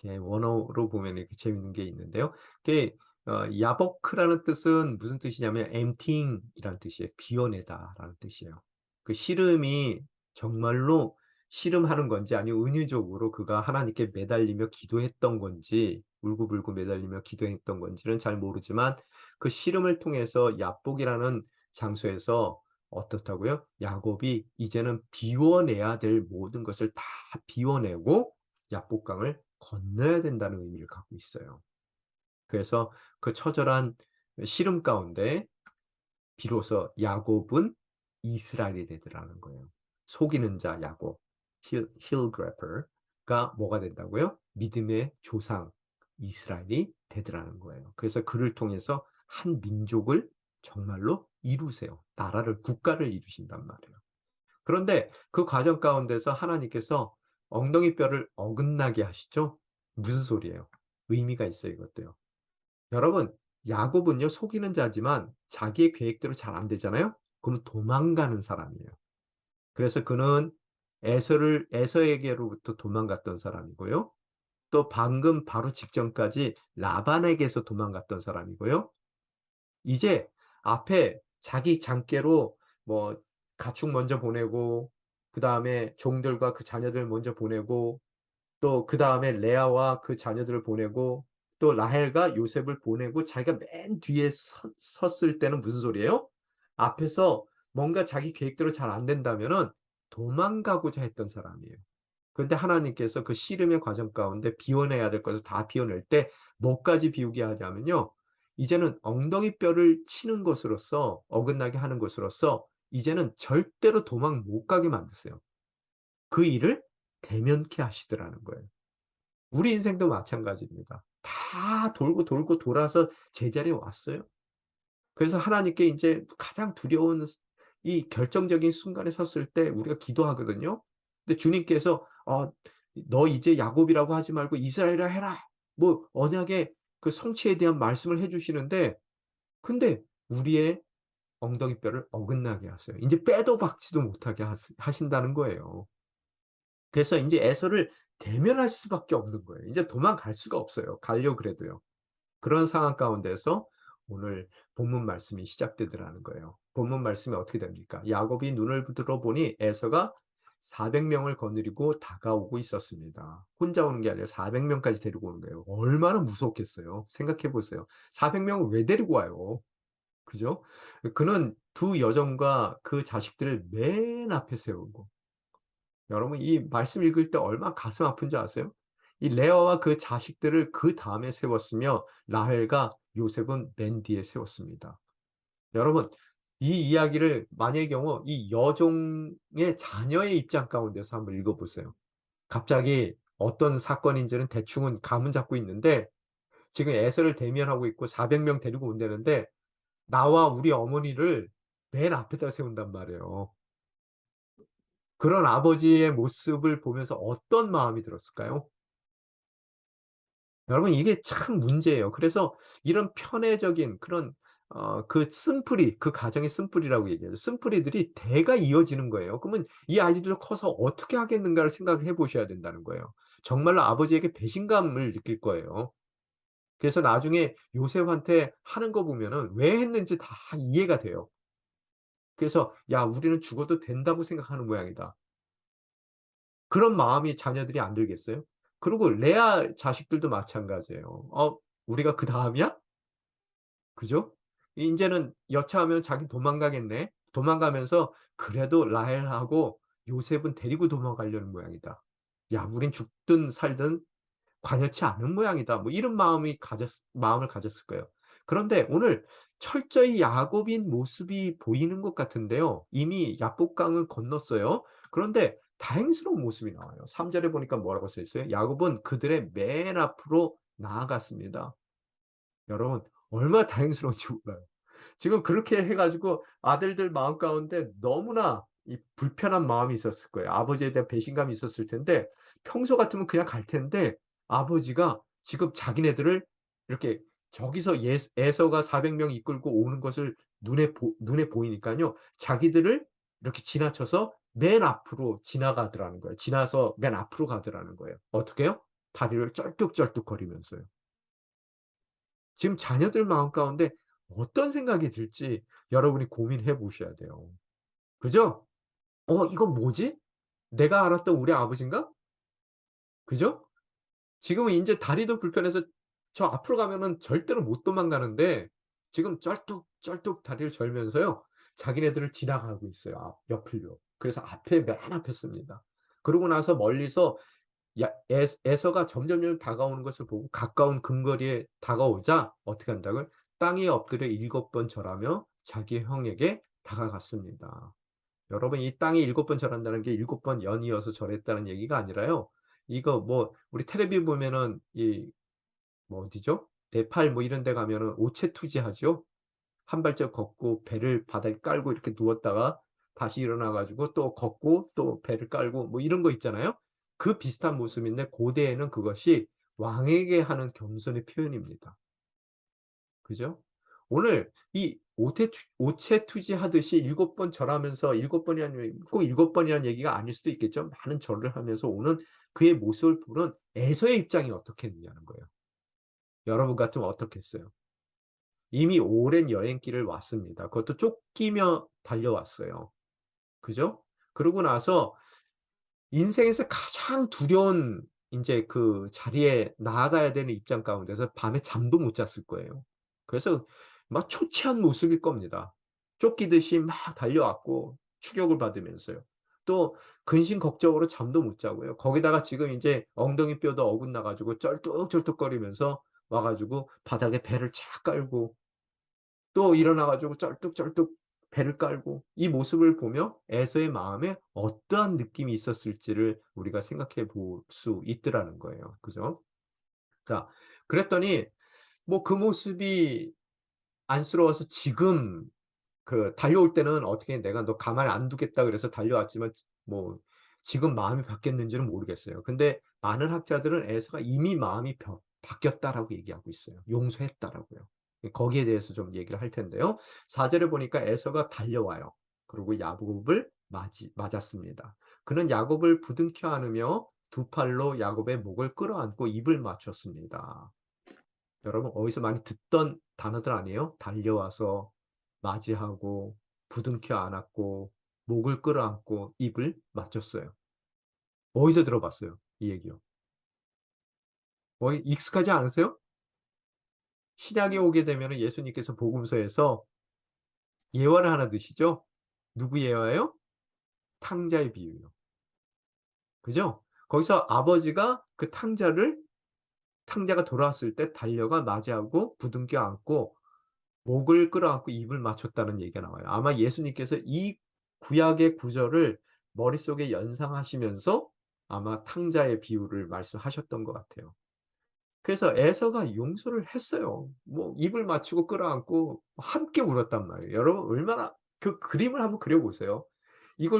예 원어로 보면 이렇게 재밌는 게 있는데요. 그게 야보크라는 뜻은 무슨 뜻이냐면 emptying 이라는 뜻이에요. 비워내다라는 뜻이에요. 그 씨름이 정말로 씨름하는 건지 아니면 은유적으로 그가 하나님께 매달리며 기도했던 건지 울고불고 매달리며 기도했던 건지는 잘 모르지만 그 씨름을 통해서 야복이라는 장소에서 어떻다고요? 야곱이 이제는 비워내야 될 모든 것을 다 비워내고 야복강을 건너야 된다는 의미를 갖고 있어요. 그래서 그 처절한 시름 가운데 비로소 야곱은 이스라엘이 되더라는 거예요. 속이는 자 야곱, heel grabber가 뭐가 된다고요? 믿음의 조상 이스라엘이 되더라는 거예요. 그래서 그를 통해서 한 민족을 정말로 이루세요. 나라를 국가를 이루신단 말이에요. 그런데 그 과정 가운데서 하나님께서 엉덩이뼈를 어긋나게 하시죠. 무슨 소리예요? 의미가 있어요, 이것도요. 여러분, 야곱은요, 속이는 자지만 자기의 계획대로 잘 안 되잖아요? 그럼 도망가는 사람이에요. 그래서 그는 에서에게로부터 도망갔던 사람이고요. 또 방금 바로 직전까지 라반에게서 도망갔던 사람이고요. 이제 앞에 자기 장께로 뭐 가축 먼저 보내고 그다음에 종들과 그 자녀들 먼저 보내고 또 그다음에 레아와 그 자녀들을 보내고 또 라헬과 요셉을 보내고 자기가 맨 뒤에 섰을 때는 무슨 소리예요? 앞에서 뭔가 자기 계획대로 잘 안 된다면은 도망가고자 했던 사람이에요. 그런데 하나님께서 그 씨름의 과정 가운데 비워내야 될 것을 다 비워낼 때 뭐까지 비우게 하냐면요. 이제는 엉덩이뼈를 치는 것으로써 어긋나게 하는 것으로써 이제는 절대로 도망 못 가게 만드세요. 그 일을 대면케 하시더라는 거예요. 우리 인생도 마찬가지입니다. 다 돌고 돌고 돌아서 제자리에 왔어요. 그래서 하나님께 인제 가장 두려운 이 결정적인 순간에 섰을 때 우리가 기도하거든요. 근데 주님께서 "너 이제 야곱이라고 하지 말고 이스라엘이라 해라." 뭐 언약의 그 성취에 대한 말씀을 해 주시는데 근데 우리의 엉덩이뼈를 어긋나게 하세요. 인제 빼도 박지도 못하게 하신다는 거예요. 그래서 인제 에서를 대면할 수밖에 없는 거예요. 인제 도망갈 수가 없어요, 가려고 그래도요. 그런 상황 가운데서 오늘 본문 말씀이 시작되더라는 거예요. 본문 말씀이 어떻게 됩니까? 야곱이 눈을 들어보니 에서가 400 명을 거느리고 다가오고 있었습니다. 혼자 오는 게 아니라 400 명까지 데리고 오는 거예요. 얼마나 무섭겠어요. 생각해 보세요. 400 명을 왜 데리고 와요? 그죠? 그는 두 여종과 그 자식들을 맨 앞에 세우고 여러분 이 말씀 읽을 때 얼마나 가슴 아픈지 아세요? 이 레아와 그 자식들을 그다음에 세웠으며 라헬과 요셉은 맨 뒤에 세웠습니다. 여러분 이 이야기를 만약의 경우 이 여종의 자녀의 입장 가운데서 한번 읽어 보세요. 갑자기 어떤 사건인지는 대충은 감은 잡고 있는데 지금 에서를 대면하고 있고 400명 데리고 온다는데 나와 우리 어머니를 맨 앞에다 세운단 말이에요. 그런 아버지의 모습을 보면서 어떤 마음이 들었을까요? 여러분 이게 참 문제예요. 그래서 이런 편애적인 그런 그 쓴뿌리 그 가정의 쓴뿌리라고 얘기하죠. 쓴뿌리들이 대가 이어지는 거예요. 그러면 이 아이들도 커서 어떻게 하겠는가를 생각을 해 보셔야 된다는 거예요. 정말로 아버지에게 배신감을 느낄 거예요. 그래서 나중에 요셉한테 하는 거 보면은 왜 했는지 다 이해가 돼요. 그래서 '야 우리는 죽어도 된다고 생각하는 모양이다.' 그런 마음이 자녀들이 안 들겠어요? 그리고 레아 자식들도 마찬가지예요. '우리가 그다음이야?' 그죠? 인제는 여차하면 자기 도망가겠네. 도망가면서 그래도 라헬하고 요셉은 데리고 도망가려는 모양이다. 야 우린 죽든 살든 관여치 않은 모양이다." 뭐 이런 마음을 가졌을 거예요. 그런데 오늘 철저히 야곱인 모습이 보이는 것 같은데요. 이미 야복강은 건넜어요. 그런데 다행스러운 모습이 나와요. 3 절에 보니까 뭐라고 써 있어요? 야곱은 그들의 맨 앞으로 나아갔습니다. 여러분 얼마나 다행스러운지 몰라요. 지금 그렇게 해 가지고 아들들 마음 가운데 너무나 이 불편한 마음이 있었을 거예요. 아버지에 대한 배신감이 있었을 텐데 평소 같으면 그냥 갈 텐데 아버지가 지금 자기네들을 이렇게 저기서 에서가 400명 이끌고 오는 것을 눈에 보이니깐요. 자기들을 이렇게 지나쳐서 맨 앞으로 지나가더라는 거예요. 지나서 맨 앞으로 가더라는 거예요. 어떻게요? 다리를 쩔뚝쩔뚝거리면서요. 지금 자녀들 마음 가운데 어떤 생각이 들지 여러분이 고민해 보셔야 돼요. 그죠? '이건 뭐지? 내가 알았던 우리 아버지인가?' 그죠? 지금은 인제 다리도 불편해서 저 앞으로 가면은 절대로 못 도망가는데 지금 쩔뚝쩔뚝 다리를 절면서요. 자기네들을 지나가고 있어요, 옆을요. 그래서 앞에 맨 앞에 씁니다. 그러고 나서 멀리서 에서가 점점점 다가오는 것을 보고 가까운 근거리에 다가오자 어떻게 한다고요? 땅에 엎드려 7번 절하며 자기 형에게 다가갔습니다. 여러분 이 땅에 7번 절한다는 게 7번 연이어서 절했다는 얘기가 아니라요. 이거 뭐 우리 텔레비 보면은 이 뭐 어디죠? 네팔 뭐 이런 데 가면은 오체투지 하죠. 한 발짝 걷고 배를 바닥에 깔고 이렇게 누웠다가 다시 일어나 가지고 또 걷고 또 배를 깔고 뭐 이런 거 있잖아요. 그 비슷한 모습인데 고대에는 그것이 왕에게 하는 겸손의 표현입니다. 그죠? 오늘 이 오체투지하듯이 7번 절하면서 7번이라는 꼭 7번이라는 얘기가 아닐 수도 있겠죠. 많은 절을 하면서 오는 그의 모습을 보는 에서의 입장이 어떻겠느냐는 거예요. 여러분 같으면 어떻겠어요? 이미 오랜 여행길을 왔습니다. 그것도 쫓기며 달려왔어요. 그죠? 그러고 나서 인생에서 가장 두려운 인제 그 자리에 나아가야 되는 입장 가운데서 밤에 잠도 못 잤을 거예요. 그래서 막 초췌한 모습일 겁니다. 쫓기듯이 막 달려왔고 추격을 받으면서요. 또 근심걱정으로 잠도 못 자고요. 거기다가 지금 인제 엉덩이 뼈도 어긋나 가지고 쩔뚝쩔뚝거리면서 와 가지고 바닥에 배를 착 깔고 또 일어나 가지고 쩔뚝쩔뚝 배를 깔고 이 모습을 보며 에서의 마음에 어떠한 느낌이 있었을지를 우리가 생각해 볼 수 있더라는 거예요. 그죠? 자 그랬더니 뭐 그 모습이 안쓰러워서 지금 그 달려올 때는 어떻게 "내가 너 가만히 안 두겠다." 그래서 달려왔지만 뭐 지금 마음이 바뀌었는지는 모르겠어요. 근데 많은 학자들은 에서가 이미 마음이 바뀌었다라고 얘기하고 있어요. 용서했다라고요. 거기에 대해서 좀 얘기를 할 텐데요. 4 절에 보니까 에서가 달려와요. 그리고 야곱을 맞았습니다. 그는 야곱을 부둥켜 안으며 두 팔로 야곱의 목을 끌어안고 입을 맞췄습니다. 여러분 어디서 많이 듣던 단어들 아니에요? 달려와서 맞이하고 부둥켜 안았고 목을 끌어안고 입을 맞췄어요. 어디서 들어봤어요? 이 얘기요. 익숙하지 않으세요? 신약에 오게 되면은 예수님께서 복음서에서 예화를 하나 드시죠? 누구 예화예요? 탕자의 비유요. 그죠? 거기서 아버지가 그 탕자가 돌아왔을 때 달려가 맞이하고 부둥켜 안고 목을 끌어안고 입을 맞췄다는 얘기가 나와요. 아마 예수님께서 이 구약의 구절을 머릿속에 연상하시면서 아마 탕자의 비유를 말씀하셨던 것 같아요. 그래서 에서가 용서를 했어요. 뭐 입을 맞추고 끌어안고 함께 울었단 말이에요. 여러분 얼마나 그 그림을 한번 그려 보세요.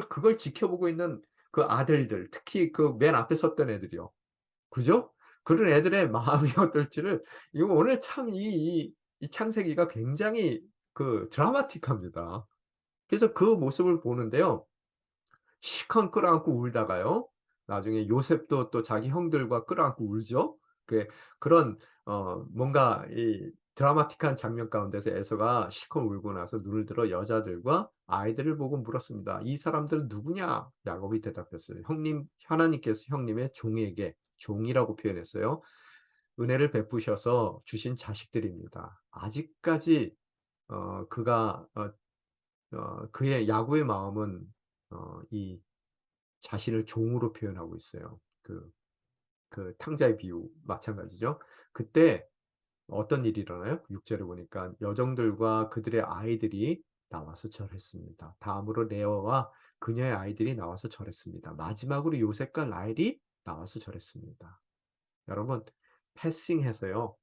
그걸 지켜보고 있는 그 아들들 특히 그 맨 앞에 섰던 애들이요. 그죠? 그런 애들의 마음이 어떨지를 이거 오늘 참 이 창세기가 굉장히 그 드라마틱합니다. 그래서 그 모습을 보는데요. 실컷 끌어안고 울다가요. 나중에 요셉도 또 자기 형들과 끌어안고 울죠. 그런 뭔가 이 드라마틱한 장면 가운데서 에서가 실컷 울고 나서 눈을 들어 여자들과 아이들을 보고 물었습니다. "이 사람들은 누구냐?" 야곱이 대답했어요. 하나님께서 형님의 종에게 종이라고 표현했어요. "은혜를 베푸셔서 주신 자식들입니다." 아직까지 그가 그의 야곱의 마음은 이 자신을 종으로 표현하고 있어요. 그 탕자의 비유 마찬가지죠. 그때 어떤 일이 일어나요? 6 절에 보니까 여종들과 그들의 아이들이 나와서 절했습니다. 다음으로 레아와 그녀의 아이들이 나와서 절했습니다. 마지막으로 요셉과 라헬이 나와서 절했습니다. 여러분 패싱해서요.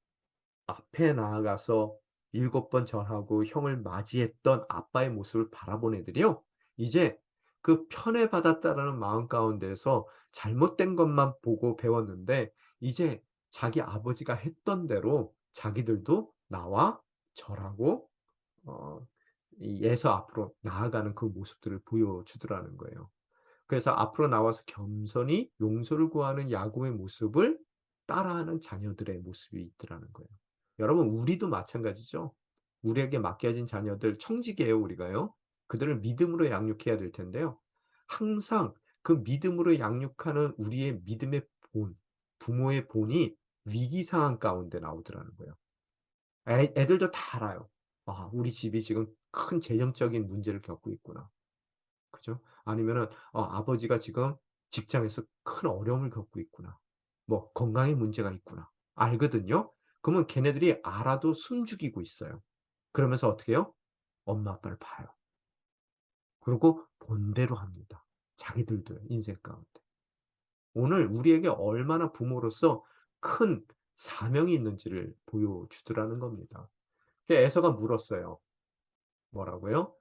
앞에 나아가서 7번 절하고 형을 맞이했던 아빠의 모습을 바라본 애들이요. 이제 그 편애받았다라는 마음 가운데서 잘못된 것만 보고 배웠는데 이제 자기 아버지가 했던 대로 자기들도 나와 절하고 어 이 예서 앞으로 나아가는 그 모습들을 보여주더라는 거예요. 그래서 앞으로 나와서 겸손히 용서를 구하는 야곱의 모습을 따라하는 자녀들의 모습이 있더라는 거예요. 여러분 우리도 마찬가지죠. 우리에게 맡겨진 자녀들 청지기예요 우리가요. 그들을 믿음으로 양육해야 될 텐데요. 항상 그 믿음으로 양육하는 우리의 믿음의 본, 부모의 본이 위기 상황 가운데 나오더라는 거예요. 애들도 다 알아요. '아 우리 집이 지금 큰 재정적인 문제를 겪고 있구나.' 그죠? 아니면은 아버지가 지금 직장에서 큰 어려움을 겪고 있구나. 뭐 건강에 문제가 있구나. 알거든요. 그러면 걔네들이 알아도 숨죽이고 있어요. 그러면서 어떻게 해요? 엄마 아빠를 봐요. 그리고 본대로 합니다. 자기들도요, 인생 가운데. 오늘 우리에게 얼마나 부모로서 큰 사명이 있는지를 보여주더라는 겁니다. 그 에서가 물었어요. 뭐라고요?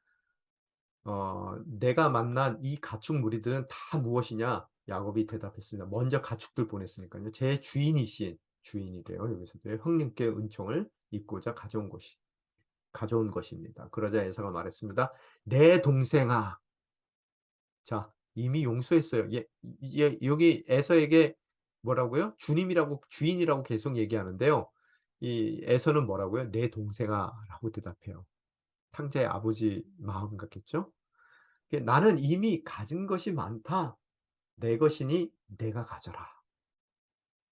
"내가 만난 이 가축 무리들은 다 무엇이냐?" 야곱이 대답했습니다. 먼저 가축들 보냈으니깐요. "제 주인이신" 주인이래요 여기서도요. "형님께 은총을 입고자 가져온 것입니다." 그러자 에사가 말했습니다. "내 동생아." 자 이미 용서했어요. 여기 에서에게 뭐라고요? 주님이라고 주인이라고 계속 얘기하는데요. 이 에서는 뭐라고요? "내 동생아"라고 대답해요. 탕자의 아버지 마음 같겠죠? "나는 이미 가진 것이 많다. 내 것이니 내가 가져라."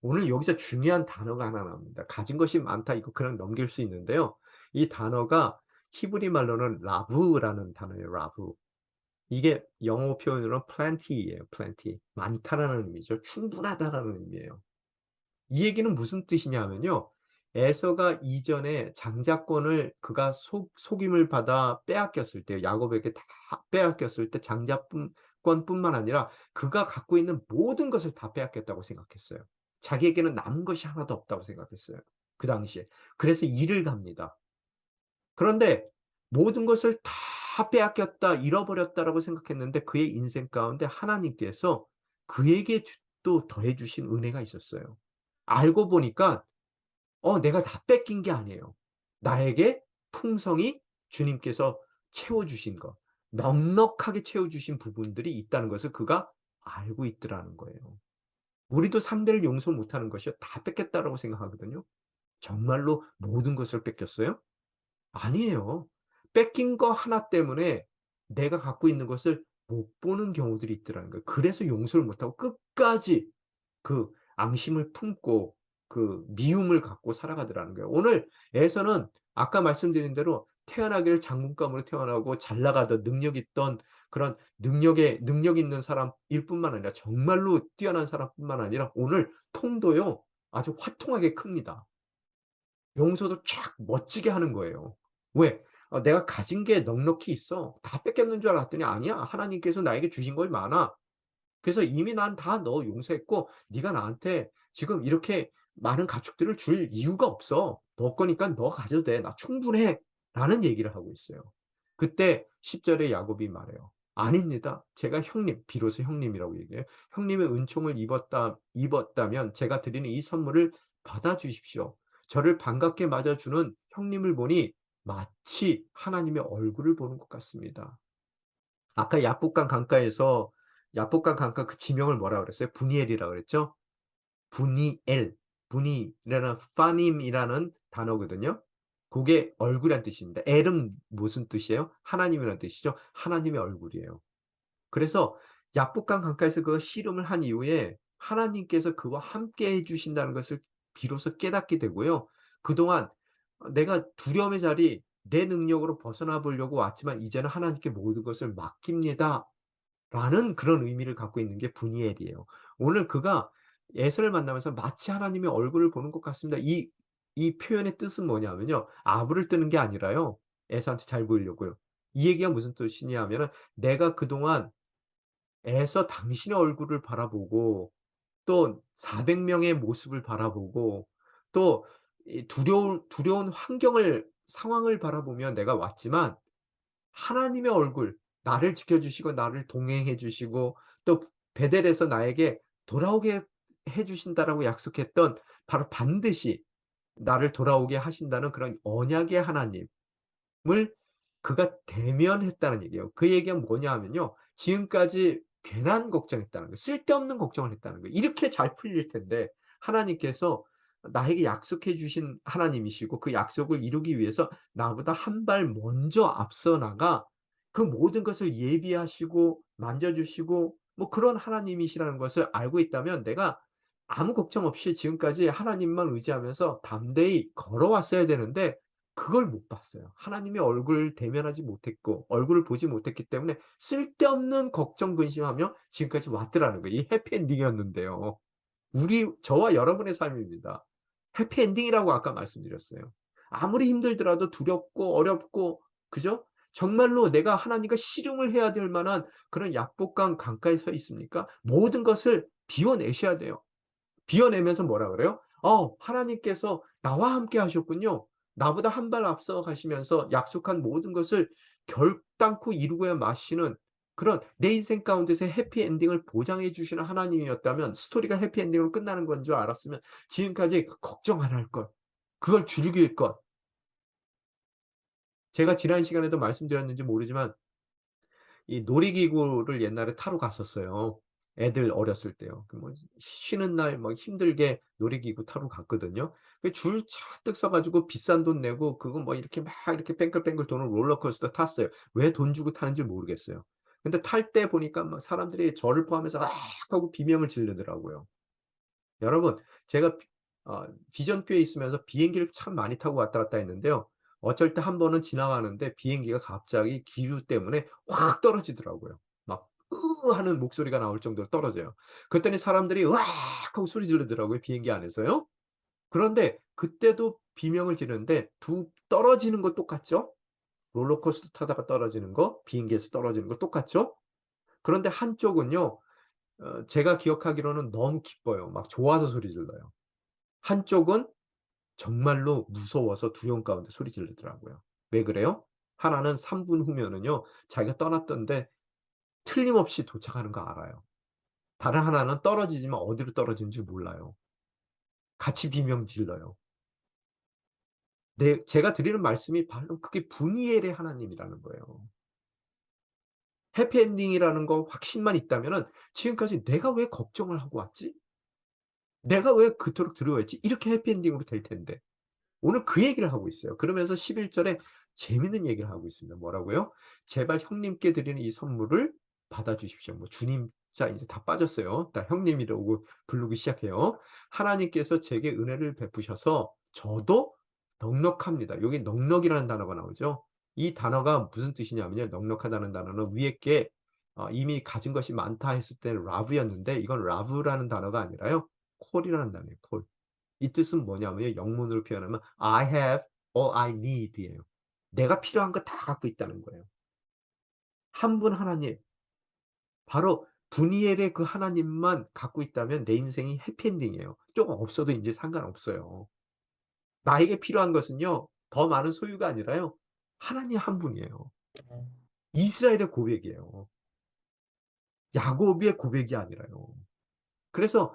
오늘 여기서 중요한 단어가 하나 나옵니다. 가진 것이 많다 이거 그냥 넘길 수 있는데요. 이 단어가 히브리 말로는 라브라는 단어예요, 라브. 이게 영어 표현으로는 plenty예요, plenty. 많다라는 의미죠. 충분하다라는 의미예요. 이 얘기는 무슨 뜻이냐 하면요. 에서가 이전에 장자권을 그가 속임을 받아 빼앗겼을 때 야곱에게 다 빼앗겼을 때 권뿐만 아니라 그가 갖고 있는 모든 것을 다 빼앗겼다고 생각했어요. 자기에게는 남은 것이 하나도 없다고 생각했어요. 그 당시에. 그래서 일을 갑니다. 그런데 모든 것을 다 빼앗겼다, 잃어버렸다라고 생각했는데 그의 인생 가운데 하나님께서 그에게 또 더해 주신 은혜가 있었어요. 알고 보니까 내가 다 뺏긴 게 아니에요. 나에게 풍성히 주님께서 채워 주신 것, 넉넉하게 채워 주신 부분들이 있다는 것을 그가 알고 있더라는 거예요. 우리도 상대를 용서 못하는 것이요. '다 뺏겼다.'라고 생각하거든요. 정말로 모든 것을 뺏겼어요? 아니에요. 뺏긴 거 하나 때문에 내가 갖고 있는 것을 못 보는 경우들이 있더라는 거예요. 그래서 용서를 못하고 끝까지 그 앙심을 품고 그 미움을 갖고 살아가더라는 거예요. 오늘 에서는 아까 말씀드린 대로 태어나기를 장군감으로 태어나고 잘 나가던 능력 있던 그런 능력 있는 사람일 뿐만 아니라 정말로 뛰어난 사람뿐만 아니라 오늘 통도요 아주 화통하게 큽니다. 용서도 촥 멋지게 하는 거예요. 왜? 내가 가진 게 넉넉히 있어. 다 뺏겼는 줄 알았더니 아니야. 하나님께서 나에게 주신 것이 많아. 그래서 이미 난 다 너 용서했고 네가 나한테 지금 이렇게 많은 가축들을 줄 이유가 없어. 너 거니까 너가 가져도 돼. 나 충분해." 라는 얘기를 하고 있어요. 그때 10 절에 야곱이 말해요. "아닙니다. 제가 형님" 비로소 형님이라고 얘기해요. "형님의 은총을 입었다면 제가 드리는 이 선물을 받아 주십시오. 저를 반갑게 맞아 주는 형님을 보니 마치 하나님의 얼굴을 보는 것 같습니다." 아까 야복강 강가 그 지명을 뭐라 그랬어요? 분이엘이라고 그랬죠? 분이엘. 분이라는 파님이라는 단어거든요. 그게 얼굴이란 뜻입니다. 엘은 무슨 뜻이에요? 하나님이라는 뜻이죠. 하나님의 얼굴이에요. 그래서 야복강 강가에서 그 씨름을 한 이후에 하나님께서 그와 함께 해 주신다는 것을 비로소 깨닫게 되고요. 그동안 내가 두려움의 자리 내 능력으로 벗어나 보려고 왔지만 이제는 하나님께 모든 것을 맡깁니다. 라는 그런 의미를 갖고 있는 게 분이엘이에요. 오늘 그가 에서를 만나면서 마치 하나님의 얼굴을 보는 것 같습니다. 이 표현의 뜻은 뭐냐면요. 아부를 뜨는 게 아니라요. 에서한테 잘 보이려고요. 이 얘기가 무슨 뜻이냐 하면은 내가 그동안 에서 당신의 얼굴을 바라보고 또 400 명의 모습을 바라보고 또 이 두려운 환경을 상황을 바라보며 내가 왔지만 하나님의 얼굴, 나를 지켜 주시고 나를 동행해 주시고 또 베델에서 나에게 돌아오게 해 주신다라고 약속했던 바로 반드시 나를 돌아오게 하신다는 그런 언약의 하나님 을 그가 대면했다는 얘기예요. 그 얘기가 뭐냐 하면요. 지금까지 괜한 걱정했다는 거예요. 쓸데없는 걱정을 했다는 거예요. 이렇게 잘 풀릴 텐데 하나님께서 나에게 약속해 주신 하나님이시고 그 약속을 이루기 위해서 나보다 한 발 먼저 앞서 나가 그 모든 것을 예비하시고 만져 주시고 뭐 그런 하나님이시라는 것을 알고 있다면 내가 아무 걱정 없이 지금까지 하나님만 의지하면서 담대히 걸어왔어야 되는데 그걸 못 봤어요. 하나님의 얼굴을 대면하지 못했고 얼굴을 보지 못했기 때문에 쓸데없는 걱정 근심하며 지금까지 왔더라는 거예요. 이 해피엔딩이었는데요. 저와 여러분의 삶입니다. 해피엔딩이라고 아까 말씀드렸어요. 아무리 힘들더라도 두렵고 어렵고 그죠? 정말로 내가 하나님과 씨름을 해야 될 만한 그런 약복강 강가에 서 있습니까? 모든 것을 비워내셔야 돼요. 비워내면서 뭐라 그래요? 하나님께서 나와 함께 하셨군요. 나보다 한 발 앞서 가시면서 약속한 모든 것을 결단코 이루고야 마시는 그런 내 인생 가운데서의 해피 엔딩을 보장해 주시는 하나님이었다면 스토리가 해피 엔딩으로 끝나는 건 줄 알았으면 지금까지 걱정 안 할 것. 그걸 즐길 것. 제가 지난 시간에도 말씀드렸는지 모르지만 이 놀이기구를 옛날에 타러 갔었어요. 애들 어렸을 때요. 그 뭐 쉬는 날 막 힘들게 놀이기구 타러 갔거든요. 그 줄 잔뜩 서 가지고 비싼 돈 내고 그거 뭐 이렇게 막 이렇게 뺑글뺑글 도는 롤러코스터 탔어요. 왜 돈 주고 타는지 모르겠어요. 근데 탈 때 보니까 막 사람들이 저를 포함해서 "으악." 하고 비명을 지르더라고요. 여러분 제가 비전교회에 있으면서 비행기를 참 많이 타고 왔다 갔다 했는데요. 어쩔 때 한 번은 지나가는데 비행기가 갑자기 기류 때문에 확 떨어지더라고요. 막 "으." 하는 목소리가 나올 정도로 떨어져요. 그랬더니 사람들이 "으악." 하고 소리 지르더라고요, 비행기 안에서요. 그런데 그때도 비명을 지르는데 떨어지는 거 똑같죠? 롤러코스터 타다가 떨어지는 거, 비행기에서 떨어지는 거 똑같죠? 그런데 한쪽은요. 제가 기억하기로는 너무 기뻐요. 막 좋아서 소리 질러요. 한쪽은 정말로 무서워서 두려움 가운데 소리 지르더라고요. 왜 그래요? 하나는 3분 후면은요 자기가 떠났던데 틀림없이 도착하는 거 알아요. 다른 하나는 떨어지지만 어디로 떨어지는지 몰라요. 같이 비명 질러요. 제가 드리는 말씀이 바로 그게 분이엘의 하나님이라는 거예요. 해피엔딩이라는 거 확신만 있다면은 '지금까지 내가 왜 걱정을 하고 왔지? 내가 왜 그토록 두려워했지?' 이렇게 해피엔딩으로 될 텐데. 오늘 그 얘기를 하고 있어요. 그러면서 11 절에 재밌는 얘기를 하고 있습니다. 뭐라고요? "제발 형님께 드리는 이 선물을 받아 주십시오." 뭐 주님 자 이제 다 빠졌어요. 다 형님이라고 부르기 시작해요. "하나님께서 제게 은혜를 베푸셔서 저도 넉넉합니다." 여기 넉넉이라는 단어가 나오죠. 이 단어가 무슨 뜻이냐면요. 넉넉하다는 단어는 위에 게 이미 가진 것이 많다 했을 때는 라브였는데 이건 라브라는 단어가 아니라요. 콜이라는 단어예요, 콜. 이 뜻은 뭐냐면요. 영문으로 표현하면 I have all I need 예요. 내가 필요한 거 다 갖고 있다는 거예요. 한 분 하나님, 바로 분이엘의 그 하나님만 갖고 있다면 내 인생이 해피엔딩이에요. 쪼금 없어도 인제 상관없어요. 나에게 필요한 것은요. 더 많은 소유가 아니라요. 하나님 한 분이에요. 이스라엘의 고백이에요. 야곱의 고백이 아니라요. 그래서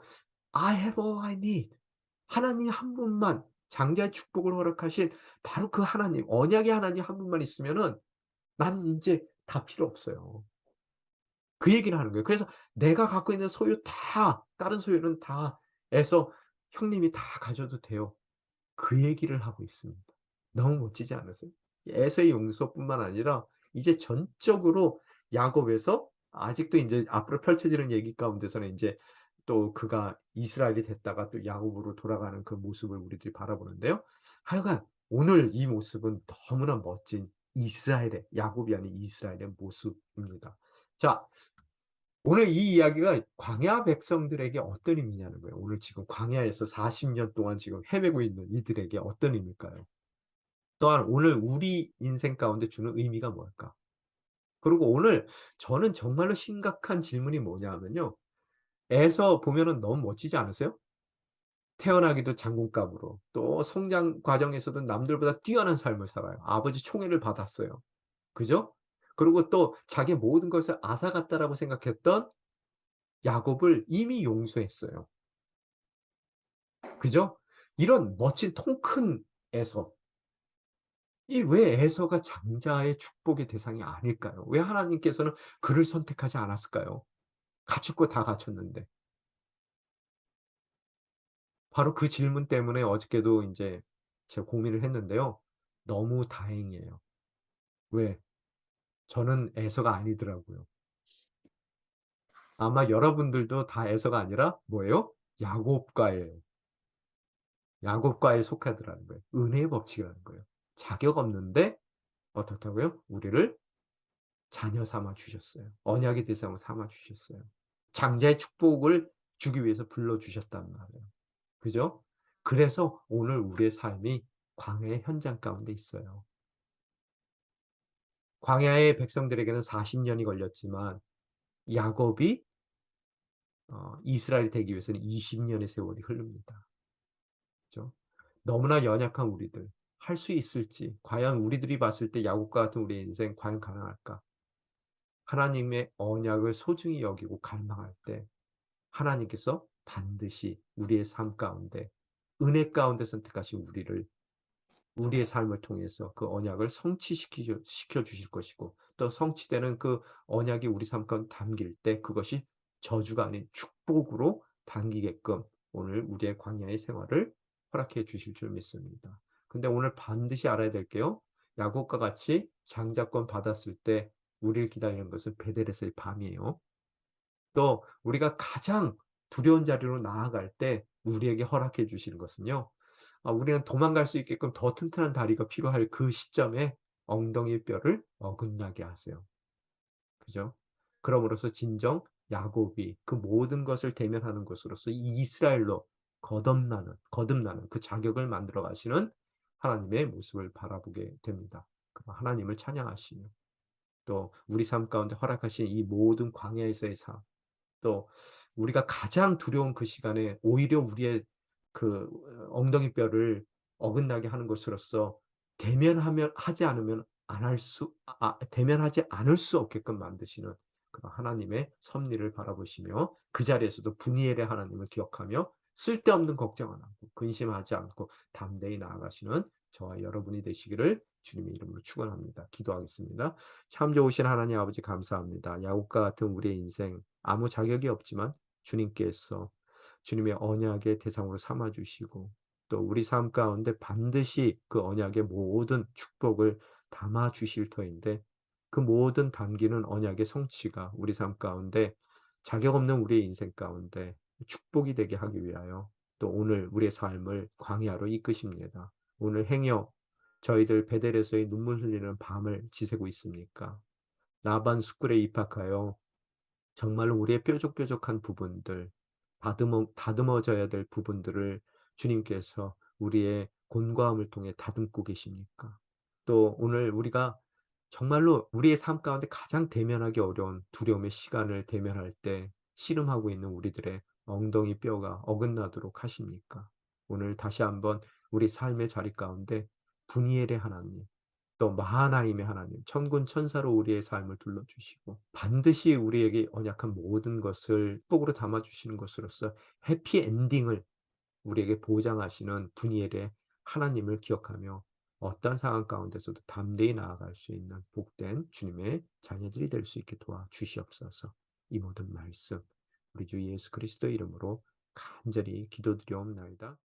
I have all I need. 하나님 한 분만 장자의 축복을 허락하신 바로 그 하나님, 언약의 하나님 한 분만 있으면은 나는 인제 다 필요 없어요. 그 얘기를 하는 거예요. 그래서 내가 갖고 있는 소유 다 다른 소유는 다 에서 형님이 다 가져도 돼요. 그 얘기를 하고 있습니다. 너무 멋지지 않으세요? 에서의 용서뿐만 아니라 이제 전적으로 야곱에서 아직도 인제 앞으로 펼쳐지는 얘기 가운데서는 인제 또 그가 이스라엘이 됐다가 또 야곱으로 돌아가는 그 모습을 우리들이 바라보는데요. 하여간 오늘 이 모습은 너무나 멋진 이스라엘의 야곱이 아닌 이스라엘의 모습입니다. 자 오늘 이 이야기가 광야 백성들에게 어떤 의미냐는 거예요. 오늘 지금 광야에서 40년 동안 지금 헤매고 있는 이들에게 어떤 의미일까요? 또한 오늘 우리 인생 가운데 주는 의미가 뭘까? 그리고 오늘 저는 정말로 심각한 질문이 뭐냐 하면요. 에서 보면은 너무 멋지지 않으세요? 태어나기도 장군감으로 또 성장 과정에서도 남들보다 뛰어난 삶을 살아요. 아버지 총애를 받았어요. 그죠? 그리고 또 자기의 모든 것을 앗아갔다라고 생각했던 야곱을 이미 용서했어요. 그죠? 이런 멋진 통 큰 에서, 이 왜 에서가 장자의 축복의 대상이 아닐까요? 왜 하나님께서는 그를 선택하지 않았을까요? 갖출 거 다 갖췄는데. 바로 그 질문 때문에 어저께도 인제 제가 고민을 했는데요. 너무 다행이에요. 왜? 저는 에서가 아니더라고요. 아마 여러분들도 다 에서가 아니라 뭐예요? 야곱과의 야곱과에 속하더라는 거예요. 은혜의 법칙이라는 거예요. 자격 없는데 어떻다고요? 우리를 자녀 삼아 주셨어요. 언약의 대상으로 삼아 주셨어요. 장자의 축복을 주기 위해서 불러 주셨단 말이에요. 그죠? 그래서 오늘 우리의 삶이 광야의 현장 가운데 있어요. 광야의 백성들에게는 40 년이 걸렸지만 야곱이 이스라엘이 되기 위해서는 20 년의 세월이 흐릅니다. 그죠? 너무나 연약한 우리들 할 수 있을지, 과연 우리들이 봤을 때 야곱과 같은 우리의 인생 과연 가능할까? 하나님의 언약을 소중히 여기고 갈망할 때 하나님께서 반드시 우리의 삶 가운데 은혜 가운데 선택하신 우리를 우리의 삶을 통해서 그 언약을 시켜 주실 것이고 또 성취되는 그 언약이 우리 삶 가운데 담길 때 그것이 저주가 아닌 축복으로 담기게끔 오늘 우리의 광야의 생활을 허락해 주실 줄 믿습니다. 근데 오늘 반드시 알아야 될 게요. 야곱과 같이 장자권 받았을 때 우리를 기다리는 것은 베델에서의 밤이에요. 또 우리가 가장 두려운 자리로 나아갈 때 우리에게 허락해 주시는 것은요. 우리는 도망갈 수 있게끔 더 튼튼한 다리가 필요할 그 시점에 엉덩이 뼈를 어긋나게 하세요. 그죠? 그럼으로써 진정 야곱이 그 모든 것을 대면하는 것으로서 이 이스라엘로 거듭나는 그 자격을 만들어 가시는 하나님의 모습을 바라보게 됩니다. 하나님을 찬양하시며 또 우리 삶 가운데 허락하신 이 모든 광야에서의 삶 또 우리가 가장 두려운 그 시간에 오히려 우리의 그 엉덩이뼈를 어긋나게 하는 것으로써 대면하면 하지 않으면 안 할 수 대면하지 않을 수 없게끔 만드시는 그런 하나님의 섭리를 바라보시며 그 자리에서도 분이엘의 하나님을 기억하며 쓸데없는 걱정 안 하고 근심하지 않고 담대히 나아가시는 저와 여러분이 되시기를 주님의 이름으로 축원합니다. 기도하겠습니다. 참 좋으신 하나님 아버지 감사합니다. 야곱과 같은 우리의 인생 아무 자격이 없지만 주님께서 주님의 언약의 대상으로 삼아 주시고 또 우리 삶 가운데 반드시 그 언약의 모든 축복을 담아 주실 터인데 그 모든 담기는 언약의 성취가 우리 삶 가운데 자격 없는 우리의 인생 가운데 축복이 되게 하기 위하여 또 오늘 우리의 삶을 광야로 이끄십니다. 오늘 행여 저희들 베델에서의 눈물 흘리는 밤을 지새고 있습니까? 나반 숲굴에 입학하여 정말로 우리의 뾰족뾰족한 부분들, 다듬어져야 될 부분들을 주님께서 우리의 곤고함을 통해 다듬고 계십니까? 또 오늘 우리가 정말로 우리의 삶 가운데 가장 대면하기 어려운 두려움의 시간을 대면할 때 씨름하고 있는 우리들의 엉덩이 뼈가 어긋나도록 하십니까? 오늘 다시 한번 우리 삶의 자리 가운데 분이엘의 하나님, 또 마하나임의 하나님, 천군 천사로 우리의 삶을 둘러주시고 반드시 우리에게 언약한 모든 것을 축복으로 담아 주시는 것으로서 해피 엔딩을 우리에게 보장하시는 분이엘의 하나님을 기억하며 어떠한 상황 가운데서도 담대히 나아갈 수 있는 복된 주님의 자녀들이 될 수 있게 도와주시옵소서. 이 모든 말씀 우리 주 예수 그리스도의 이름으로 간절히 기도드리옵나이다.